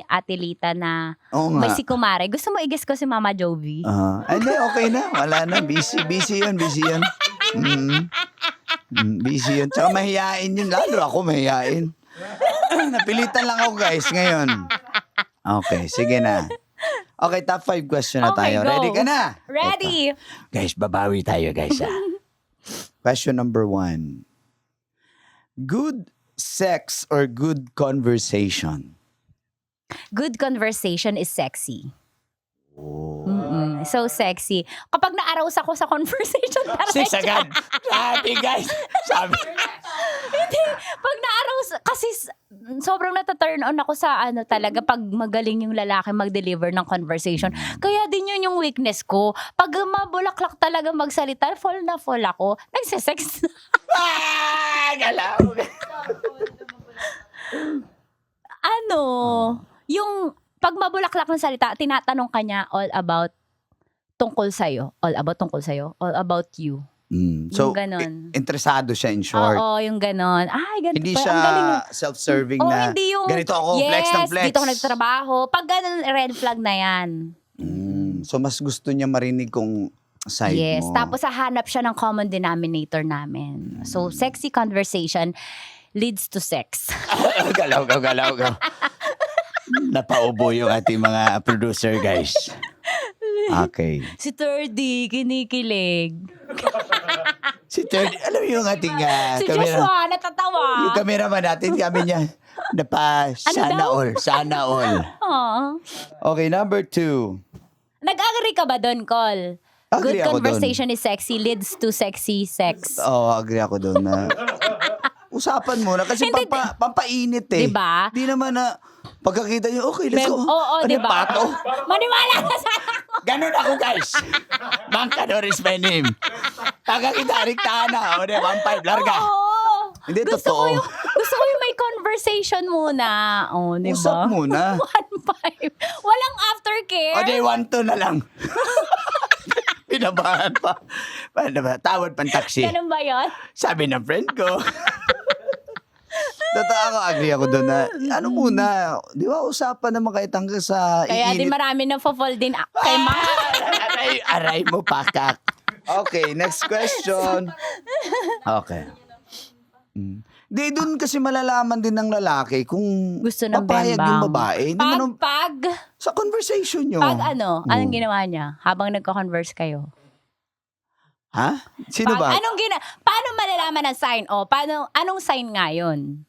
Ate Lita na Oo nga. may si Kumare. Gusto mo i-guess ko si Mama Jovi? Hindi, okay na. Wala na. Busy yun. Busy yun. Tsaka mahihain yun. Lalo ako mahihain. Napilitan lang ako, guys, ngayon. Okay, sige na. Okay, top 5 question na Okay, tayo. go. Ready ka na? Ready? Eto. Guys, babawi tayo, guys. Question number 1. Good sex or good conversation? Good conversation is sexy. Oh. So sexy. Kapag na-arouse ako sa conversation, Agad. Sabi, guys. Sabi. pag na-arouse, kasi sobrang nata-turn on ako sa talaga pag magaling yung lalaki mag-deliver ng conversation. Kaya din yun yung weakness ko. Pag mabulaklak talaga magsalita, fall na fall ako. Nagsisex na. Galaw. Yung pag mabulaklak ng salita, tinatanong ka niya all about tungkol sa'yo. All about you. So, yung ganon. interesado siya in short. Oo, yung ganon. Ay, ganito Hindi pa. siya Ang galing. self-serving Oo, na hindi yung, ganito ako, flex ng flex. dito ako nagtrabaho. Pag ganon, red flag na yan. So, mas gusto niya marinig kung side Yes, mo. tapos hahanap siya ng common denominator namin. So, sexy conversation leads to sex. Galaw. Napaubo yung ating mga producer, guys. Okay. Si Turdy, kinikilig. Si Third, alam mo yung ating Si Joshua, natatawa. yung cameraman natin, kami niya, sana all. Aww. Okay, number 2. Nag-agree ka ba doon, Col? Agree Good ako conversation is sexy leads to sexy sex. Oo, agree ako doon na usapan mo na kasi Hindi, pampainit eh. Diba? Di naman na pagkakita niyo, okay, let's go. Oo, Ano, diba? pato? Maniwala ka sa Ganun ako, guys. Mang Kador is my name. Pagkakita, riktahan na. O, 1-5, larga. Oo. Hindi, Gusto ko totoo. gusto ko yung may conversation muna. Oh, di Usap ba? muna. 1-5. Walang aftercare. O di, 1-2 na lang. Pinabahan pa. Paano ba? Tawad pang taxi. Ganun ba yun? Sabi ng friend ko. Totoo ako, agree ako doon na, ano muna, di ba, usapan naman kahit hanggang sa Kaya di marami nang fall din kay Ma. Aray mo, pakak. Okay, next question. Okay. Di, doon kasi malalaman din ng lalaki kung Gusto ng papayag bembang. yung babae. Hindi mo nung- Pag sa conversation nyo. anong ginawa niya habang nagko-converse kayo? Ha? Sino ba? Paano malalaman ang sign? O, anong sign nga yun?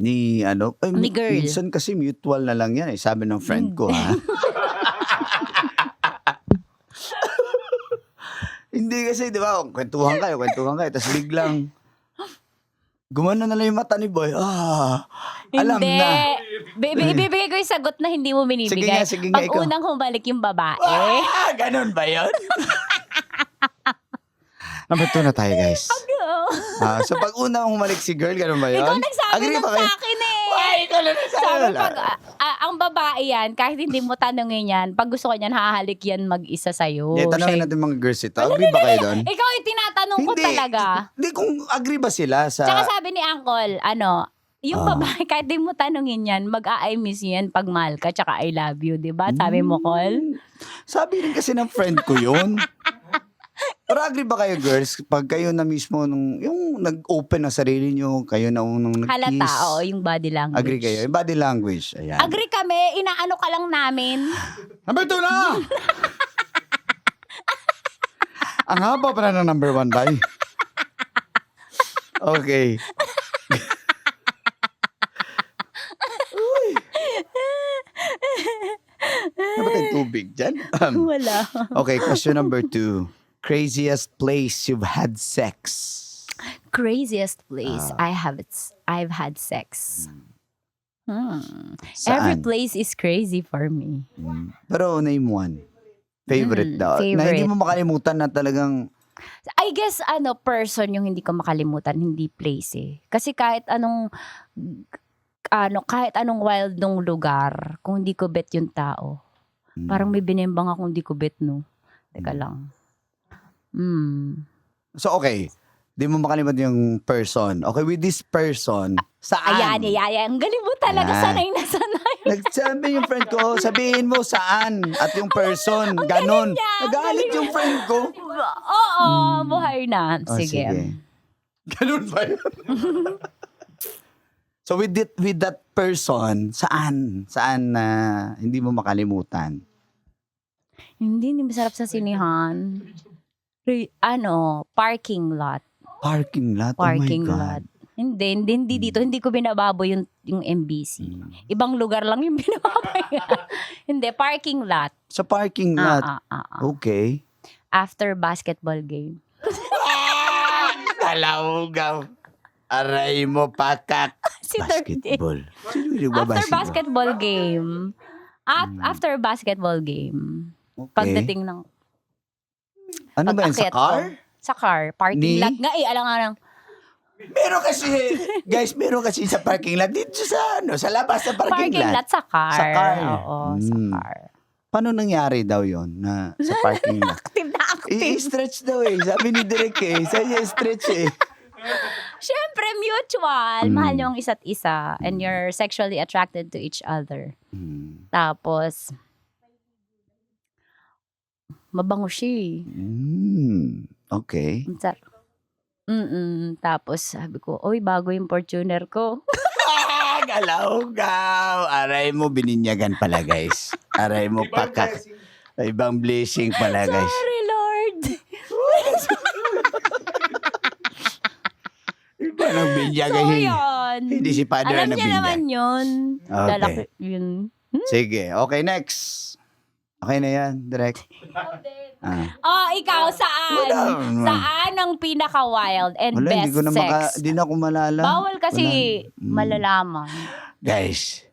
Ni ano? Ay, Ni girl. Minsan kasi mutual na lang yan eh. Sabi ng friend ko ha. Hindi kasi, di ba, kwentuhan kayo. Tapos biglang, gumano na lang yung mata ni Boy. Alam Hindi. na. Ibibigay ko yung sagot na hindi mo binibigay. Sige nga, Pag ikaw. unang humalik yung babae. Ganon ba yun? Number 2 na tayo, guys. So pag unang humalik si girl, ganon ba yun? Ikaw nagsabi Agree nun ba kayo? sa akin eh. Ay, ikaw na nagsabi. Sabi pag ang babae yan, kahit hindi mo tanongin yan, pag gusto ko yan, hahalik yan mag-isa sa'yo. Yeah, tanongin natin mga girls ito. Agree ba kayo doon? Ikaw yung tinatanong ko talaga. Hindi, kung agree ba sila sa... Tsaka sabi ni Uncle, yung babae, kahit di mo tanongin yan, mag-I miss yan pag mahal ka, tsaka I love you, di ba? Sabi mo, Col? Sabi rin kasi ng friend ko yun. Pero agree ba kayo, girls, pag kayo na mismo, yung nag-open na sarili nyo, kayo na unang nag-kiss. Halata, oo, yung body language. Agree kayo? Yung body language, ayan. Agree kami, inaano ka lang namin. Number 2 na! Ang haba pa na ng number 1, bay. Okay. Ano ba tayong tubig dyan? Wala. Okay, question number 2. Craziest place you've had sex? Craziest place I've had sex. Saan? Every place is crazy for me. Pero name one. Favorite daw. Na hindi favorite. mo makalimutan na talagang... I guess person yung hindi ko makalimutan, hindi place eh. Kasi kahit anong wild nung lugar, kung hindi ko bet yung tao, parang may binembang akong hindi ko bet, no? Teka lang. So okay, di mo makalimutan yung person. Okay, with this person, saan? Ayan. Ang galing mo talaga. Ayan. Sanay na sanay. Nagsabi yung friend ko, sabihin mo saan at yung person, ganon. niya, ang Nagalit yung friend ko. Oo, buhay na. Oh, Sige. Ganon ba yun? So with that person, saan na hindi mo makalimutan? Hindi masarap sa sinihan. Parking lot. Parking lot? Parking oh my lot. God. Hindi dito. Hindi ko binababo yung MBC. Ibang lugar lang yung binababoy. Hindi, parking lot. Sa parking lot? Okay. After basketball game. Kalawgaw. Aray mo, pakak. Si Basketball. Sino yung After basketball game. After basketball game. Okay. Pagdating ng Ano ba yun, sa pag-akyat ko. car? Sa car. Parking lot nga eh. Alam nga lang. Meron kasi sa parking lot dito sa labas sa parking lot. Sa car. Sa car. Oo, sa car. Paano nangyari daw yon na sa parking lot? Active na active. I-stretch daw eh. Sabi ni Direk eh. Sabi niya stretch eh. Siyempre, mutual. Mahal niyo ang isa't isa. And you're sexually attracted to each other. Tapos, mabango siya eh. Okay. Tapos, sabi ko, oy, bago yung Fortuner ko. Galaw-gaw. Aray mo, bininyagan pala, guys. Aray mo, pakak. Ibang blessing pala, guys. Sorry, Lord. Iba nang binyagan. So, yun. Hindi si Father Alam na niya binyag. naman yun. Okay. Lalaki yun. Sige. Okay, next. Okay na yan, direct. Ikaw, saan? Wala. Saan ang pinaka-wild and Wala, best sex? Hindi na ako malala. Bawal kasi Wala. malalaman. Guys,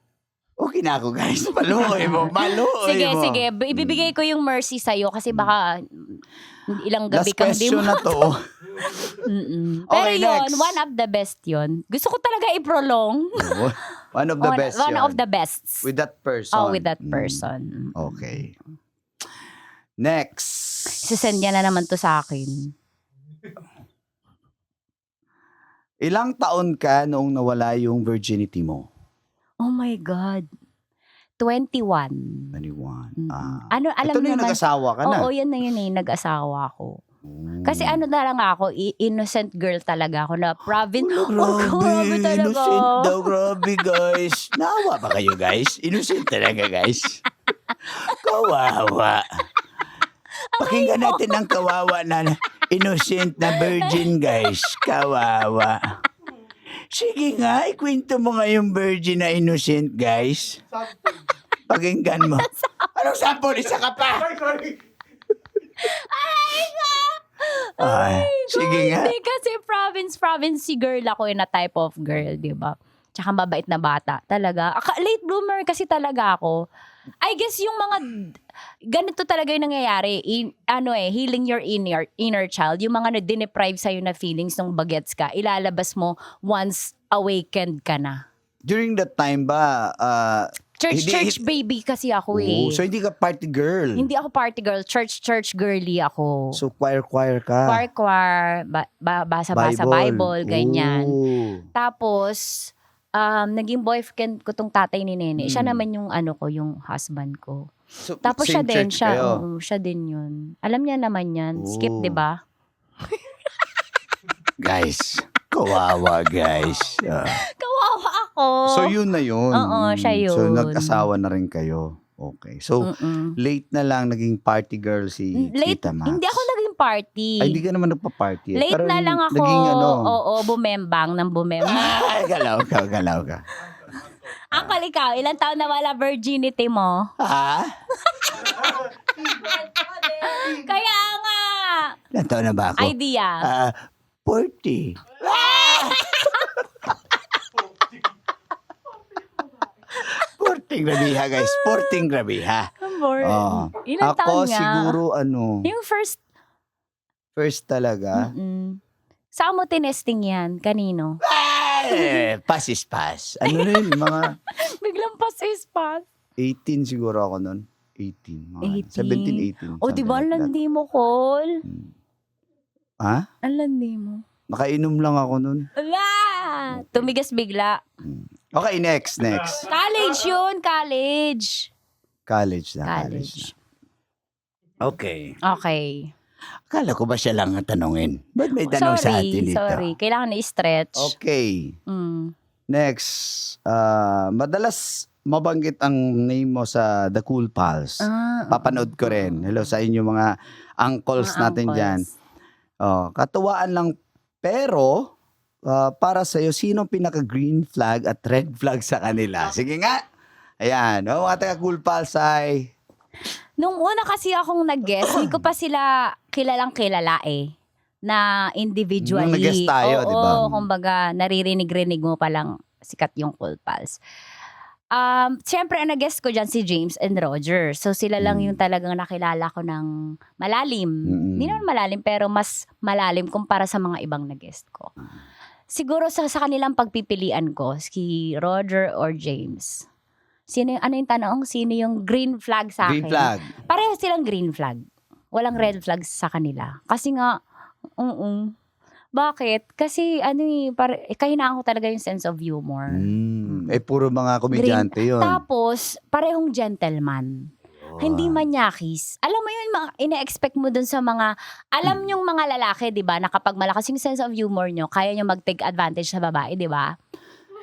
Okay na ako, guys. Maluoy mo. Sige, mo. sige. Ibibigay ko yung mercy sa'yo kasi baka ilang gabi Last kang di question mo. na to. Pero Okay, yun, next. one of the best yun. Gusto ko talaga i-prolong. One of the best One yun. of the bests. With that person. Oh, with that person. Okay. Next. Sisend niya na naman to sa akin. Ilang taon ka noong nawala yung virginity mo? Oh my God. 21. 21. Ano, alam Ito na yung naman. nag-asawa ka na. Oo, yan na yun eh. Nag-asawa ko. Oh. Kasi ano na lang ako, innocent girl talaga ako na province. Grabe, Grabe talaga. innocent daw, grabe guys. Naawa ba kayo guys? Innocent talaga guys. Kawawa. Pakinggan natin ang kawawa na innocent na virgin guys. Kawawa. Sige nga, ikwento mo nga yung virgin na innocent guys. Pakinggan mo. Anong sample? Isa ka pa. Ay, sige nga. Hindi kasi province si girl ako na type of girl, di ba? Tsaka mabait na bata. Talaga. Late bloomer kasi talaga ako. I guess yung mga ganito talaga yung nangyayari. Healing your inner child. Yung mga na-deprive sa'yo na feelings nung bagets ka, ilalabas mo once awakened ka na. During that time ba, Church baby kasi ako eh. so hindi ka party girl. Hindi ako party girl. Church girly ako. So choir ka. Choir, basa-basa Bible, ganyan. Oh. Tapos, naging boyfriend ko tong tatay ni Nene. Siya naman yung yung husband ko. So, Tapos same siya din, church kayo? siya din yun. Alam niya naman yan. Skip, Oh. di ba? Guys, kawawa guys. Kawawa ako. So yun na yun. Oo, siya yun. So nag-asawa na rin kayo. Okay. So, late na lang naging party girl si Late, Tita Max. hindi ako naging party. Ay, hindi ka naman nagpa-party. Late Pero na lang ako. Naging Bumembang ng bumembang. Ay, galaw ka. Uncle, ikaw, ilang taon na wala virginity mo? Ha? Kaya nga. Ilan taon na ba ako? Idea. 40. Sporting grabiha, guys. Sporting grabiha. Oh. Ilang Ako taon nga? siguro Yung first talaga. Saan mo tinesting yan? Kanino? Pass is pass. Ano rin, mga Biglang pas. 18 siguro ako nun. 18. Mga 18. 17, 18. O, di ba ang something like that. landi mo, Col? Ha? Ang landi mo. Nakainom lang ako nun. Ala! Tumigas bigla. Okay, next. College yun, college. College na. Okay. Okay. Akala ko ba siya lang ang tanongin? Ba't may tanong sa atin dito? Sorry. Kailangan na-stretch. Okay. Mm. Next. Madalas mabanggit ang name mo sa The Cool Pals. Papanood ko rin. Hello sa inyo mga uncles natin dyan. Katuwaan lang. Pero, para sa'yo, sino pinaka-green flag at red flag sa kanila? Sige nga. Ayan. Mga taga-Cool Pals ay... Nung una kasi akong nag-guest, hindi ko pa sila kilalang-kilala na individually. Nung nag-guest tayo, di ba? Oo, kumbaga, naririnig-rinig mo palang sikat yung Cool Pals. Siyempre, ang nag-guest ko dyan si James and Roger. So, sila lang yung talagang nakilala ko ng malalim. Hindi naman malalim, pero mas malalim kumpara sa mga ibang nag-guest ko. Siguro sa kanilang pagpipilian ko, si Roger or James. Ano yung tanong? Sino yung green flag sa akin? Green flag. Pareho silang green flag. Walang red flag sa kanila. Kasi nga, Bakit? Kasi kahinaan ko talaga yung sense of humor. Puro mga komedyante yun. Tapos, parehong gentleman. Hindi manyakis. Alam mo yun, ina-expect mo dun sa mga, alam yung mga lalaki, di ba, na kapag malakas yung sense of humor nyo, kaya nyo mag-take advantage sa babae, di ba?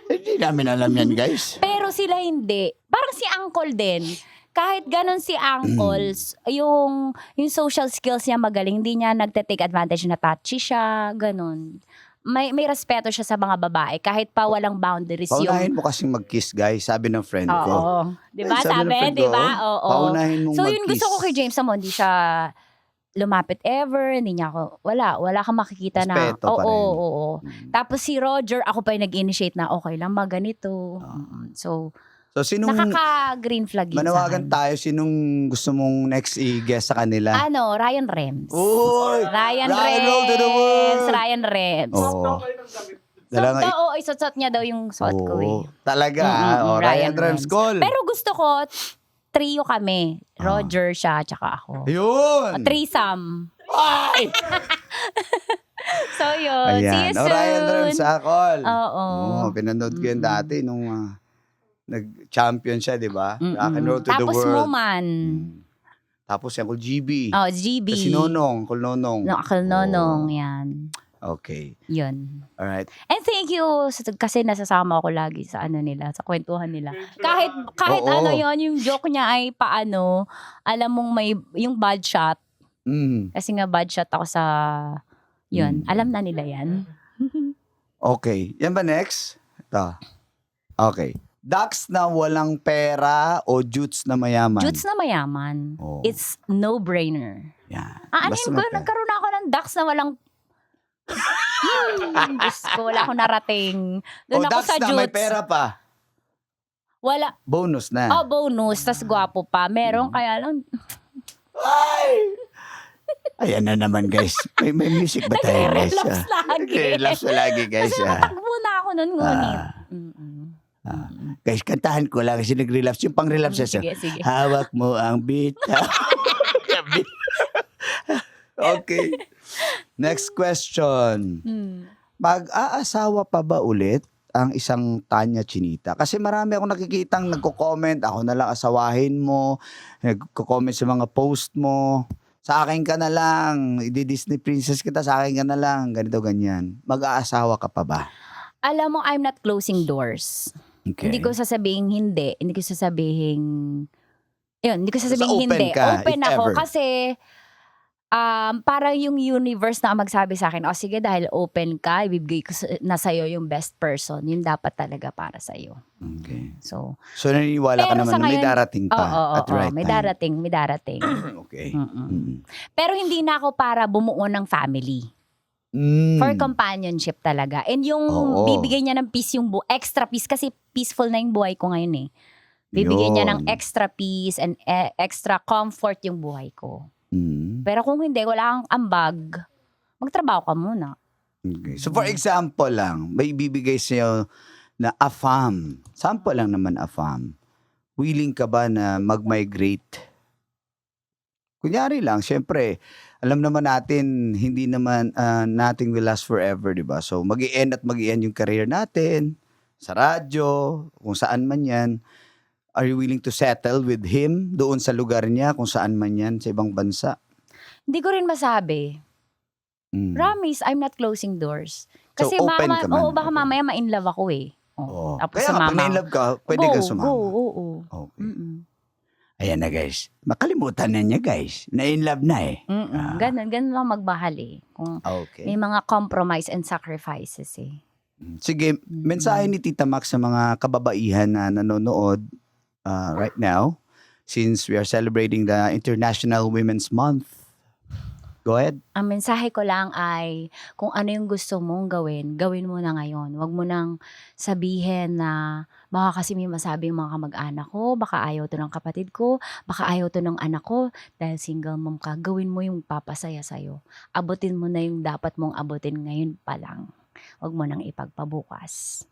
Hindi namin alam yan, guys. Pero sila hindi. Parang si Uncle din. Kahit ganun si Uncle, yung social skills niya magaling, hindi niya nagte-take advantage na touchy siya, ganun. May respeto siya sa mga babae, kahit pa walang boundaries yung... Paunahin mo kasing mag-kiss, guys, sabi ng friend ko. Oo. Diba? Sabi ng Sabi, friend ko, diba? Oo. paunahin mong So mag-kiss. yun gusto ko kay James mo, hindi siya lumapit ever, hindi niya ako, wala kang makikita Respeto na, pa rin. oo. Tapos si Roger, ako pa yung nag-initiate na, okay lang, ganito. So So, sinong Nakaka-green flag yun manawagan sa'kin. tayo, sinong gusto mong next i-guest sa kanila? Ryan Rems. Uy! Ryan roll to the Rems. world! Ryan Rems. Oo. Suot daw, isuot niya daw yung suot ko eh. Talaga, Ryan Rems. Call. Pero gusto ko, trio kami. Roger siya, tsaka ako. Yun! Threesome. Ay! So yun, see you soon. Ryan Rems, call. Oo. Pinanood ko yun dati nung nag-champion siya, di ba? Rock and roll to the Tapos world. Moman. Tapos yung Uncle GB. GB. Si Nonong, Uncle Nonong. Uncle Nonong, yan. Okay. Yun. Alright. And thank you kasi nasasama ako lagi sa nila, sa kwentuhan nila. Kahit Oo. yung joke niya ay paano, alam mong may yung bad shot. Kasi nga bad shot ako sa yun. Alam na nila yan. Okay. Yan ba next? Ito. Okay. Ducks na walang pera o jutes na mayaman? Jutes na mayaman. Oh. It's no-brainer. Yan. Aanin ko, nagkaroon ako ng ducks na walang Diyos ko, wala akong narating. Doon ako ducks sa na jutes. may pera pa. Wala. Bonus na. Bonus. Tas gwapo pa. Meron kaya lang. Ay! Ayan na naman guys. May music ba tayo guys? Nagre-relapse lagi. Nagre-relapse lagi guys. Kasi natakbo na ako nun ngunit. Guys, kantahan ko lang kasi nag-relapse. Yung pang-relapse siya. Sige. Hawak mo ang bita. Okay. Next question. Mag-aasawa pa ba ulit ang isang Tanya Chinita? Kasi marami akong nakikitang nagko-comment, ako na lang asawahin mo, nagko-comment sa mga post mo, sa akin ka na lang, i-Disney princess kita, sa akin ka na lang, ganito, ganyan. Mag-aasawa ka pa ba? Alam mo, I'm not closing doors. Okay. Hindi ko sasabihin hindi. Hindi ko sasabihin, hindi ko sasabihin open hindi. ka, Open if ako ever. kasi parang yung universe na magsabi sa akin, sige dahil open ka, ibibigay ko na sa'yo yung best person. Yun dapat talaga para sa'yo. Okay. So naniniwala ka pero naman sa na may ngayon- darating pa at the right may time. darating. Okay. Pero hindi na ako para bumuo ng family. For companionship talaga. And yung Oo. bibigay niya ng peace, yung extra peace, kasi peaceful na yung buhay ko ngayon eh. Bibigyan niya ng Yun. extra peace and extra comfort yung buhay ko. Mm. Pero kung hindi, wala kang ambag, magtrabaho ka muna. Okay. So for example lang, may ibibigay sa'yo na AFAM. Sample lang naman AFAM. Willing ka ba na mag-migrate? Kunyari lang, syempre, alam naman natin, hindi naman nothing will last forever, di ba? So mag-i-end at mag-i-end yung career natin sa radyo, kung saan man yan. Are you willing to settle with him doon sa lugar niya, kung saan man yan, sa ibang bansa? Hindi ko rin masabi. Mm. Promise, I'm not closing doors. So, Kasi open ka man. baka Okay. mamaya ma-inlove ako eh. Oo. Tapos Kaya sa nga, pag mama. na-inlove ka, pwede ka sumama. Oo. Okay. Mm-mm. Ayan na guys. Makalimutan na niya guys. Na-inlove na eh. Ganun lang magmahal eh. Kung Okay. may mga compromise and sacrifices eh. Sige, mensahe ni Tita Max sa mga kababaihan na nanonood right now since we are celebrating the International Women's Month. Go ahead. Ang mensahe ko lang ay kung ano yung gusto mong gawin, gawin mo na ngayon. Huwag mo nang sabihin na baka kasi may masabi yung mga kamag-anak ko, baka ayaw to ng kapatid ko, baka ayaw to ng anak ko, dahil single mom ka, gawin mo yung papasaya sa'yo. Abutin mo na yung dapat mong abutin ngayon pa lang. Huwag mo nang ipagpabukas.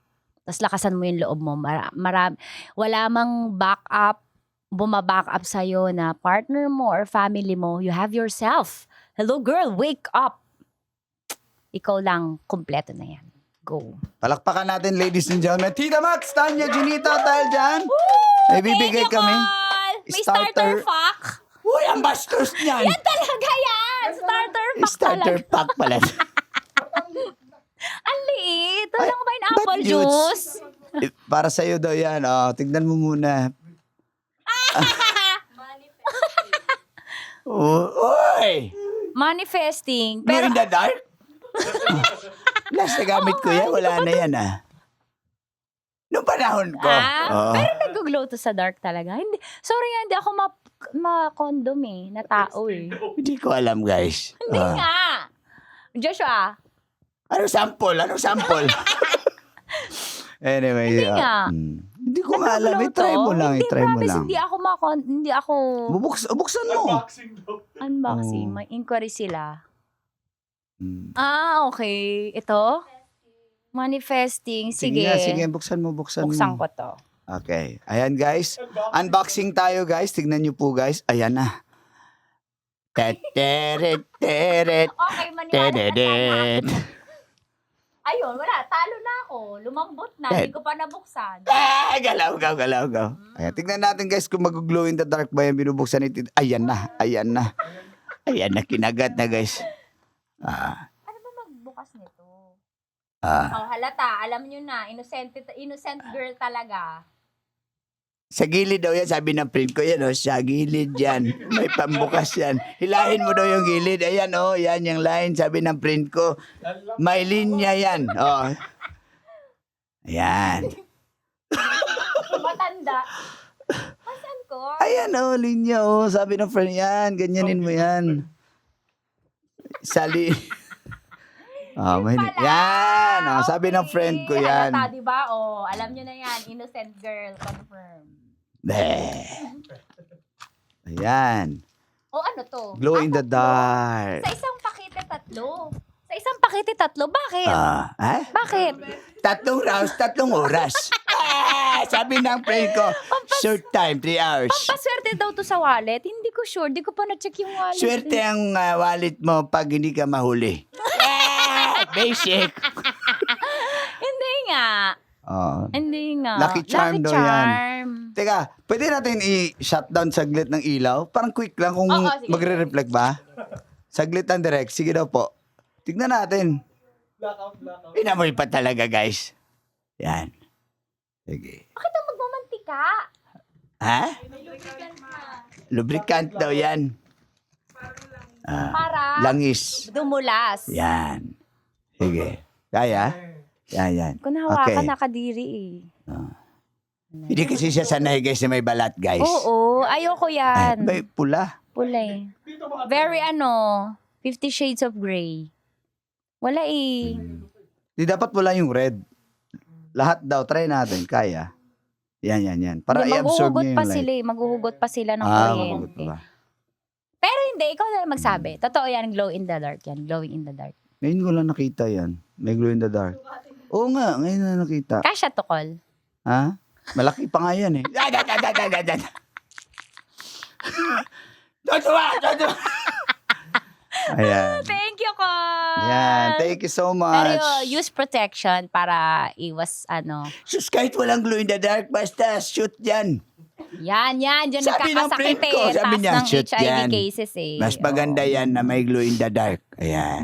Tapos lakasan mo yung loob mo. Wala mang backup, bumaback up sa'yo na partner mo or family mo. You have yourself. Hello girl, wake up! Ikaw lang, kompleto na yan. Go. Palakpakan natin ladies and gentlemen. Tita Max, Tanya, Junita, dahil dyan. May bibigay Thank you, kami. Carl! May Starter. starter pack. Uy, ang bastos niyan. Yan talaga yan! Starter pack Starter talaga. pack pala. Ang liit. Ay, Walang pineapple ba't juice. Para sa'yo daw yan. Tignan mo muna. Uy! Manifesting. Pero Pero in the dark? Last na gamit ko yan, wala na yan Noong panahon ko. pero nag-glow to sa dark talaga. Hindi, sorry, hindi ako ma-condom na tao eh. Hindi ko alam, guys. Hindi nga. Joshua, Anong sample? Anyway. Hindi nga. Hindi ko nga alam. Nag-glow Try mo to? lang. Hindi, Try mo promise, lang. hindi ako Buksan mo. unboxing. Oh. May inquiry sila. Hmm. Okay. Ito? Manifesting. Sige. Sige, buksan mo. Buksan ko to. Okay. Ayan, guys. Unboxing tayo, guys. Tignan nyo po, guys. Ayan na. Teteret. Okay, maniwala ka sana. Teredet. Ayun, wala. Talo na ako. Lumambot na. Hindi ko pa nabuksan. Galaw. Ayan, tignan natin, guys, kung mag-glow in the dark ba yung binubuksan ito. Ayan na. Ayan na, kinagat na, guys. Ano ba magbukas nito? Ah. Oh, halata. Alam nyo na. Innocent girl talaga. Sa gilid daw yan, sabi ng print ko, yan sa gilid yan. May pambukas yan. Hilahin mo daw yung gilid. Ayan yan yung line, sabi ng print ko. May linya yan. Ayan. Matanda. Masan ko? Ayan linya sabi ng friend yan. Ganyanin mo yan. Sali. May pala. yan. Sabi ng friend ko yan. Halata, diba? Alam nyo na yan. Innocent girl. Confirm. Ayan. Ano to? Glow in the tatlo. dark. Sa isang pakete, tatlo. Bakit? Bakit? 3 rounds, 3 oras. Sabi ng friend ko, short time, 3 hours. Pampaswerte daw to sa wallet. Hindi ko sure. Hindi ko pa na-check yung wallet. Swerte ang wallet mo pag hindi ka mahuli. Basic. Hindi nga. Hindi nga. Lucky charm daw yan. Charm. Teka, pwede natin i-shutdown saglit ng ilaw? Parang quick lang kung Oo, sige. magre-reflect ba? Saglit lang direct. Sige daw po. Tignan natin. Blackout. Inamoy pa talaga, guys. Yan. Sige. Bakit ang magmamantika? Ha? Lubricant daw yan. Para Langis. dumulas. Yan. Sige. Kaya? Yan. Kung nahawakan, Okay. nakadiri Hindi kasi siya sanay, guys, na may balat, guys. Oo, ayoko yan. May pula. Pula eh. Very 50 Shades of Grey. Wala eh. Di dapat pula yung red. Lahat daw, try natin. Kaya. Yan. Para Hindi, i-absorb maghuhugot niyo yung pa light. sila eh. Maghuhugot pa sila ng Maghuhugot kuryente. pa ba? Pero hindi, ikaw na lang magsabi. Totoo yan, glow in the dark yan. Glowing in the dark. Ngayon ko lang nakita yan. May glow in the dark. Oo nga, ngayon na nakita. Kasha to, Col. Ha? Malaki pa nga yan eh. Tutuwa! Ayan. Thank you, Col. Yan. Thank you so much. Pero use protection para iwas Sus, kahit walang glow in the dark, basta shoot yan. Yan. Diyan Sabi ng nagkakasakit friend ko, eh. sabi Taas niya, ng shoot HIV yan. cases eh. Mas maganda yan na may glow in the dark. Ayan.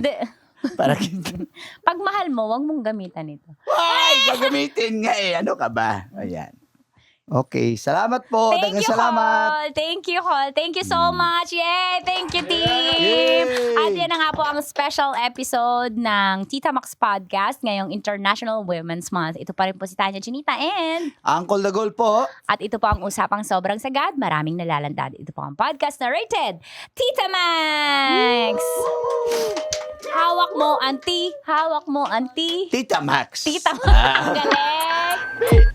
Para kita. Pag mahal mo, wag mong gamitan ito. Ay, gagamitin nga eh. Ano ka ba? Ayan. Okay, salamat po. Thank Dagang you, salamat. Col. Thank you, Col. Thank you so much. Yay! Thank you, team. Yay! At yan na nga po ang special episode ng Tita Max Podcast ngayong International Women's Month. Ito pa rin po si Tanya Chinita and Uncle Dagol po. at ito po ang usapang sobrang sagad. Maraming nalalandad. Ito po ang podcast na rated Tita Max! Hawak mo, auntie. Hawak mo, auntie. Tita Max. Tita Max. Galing.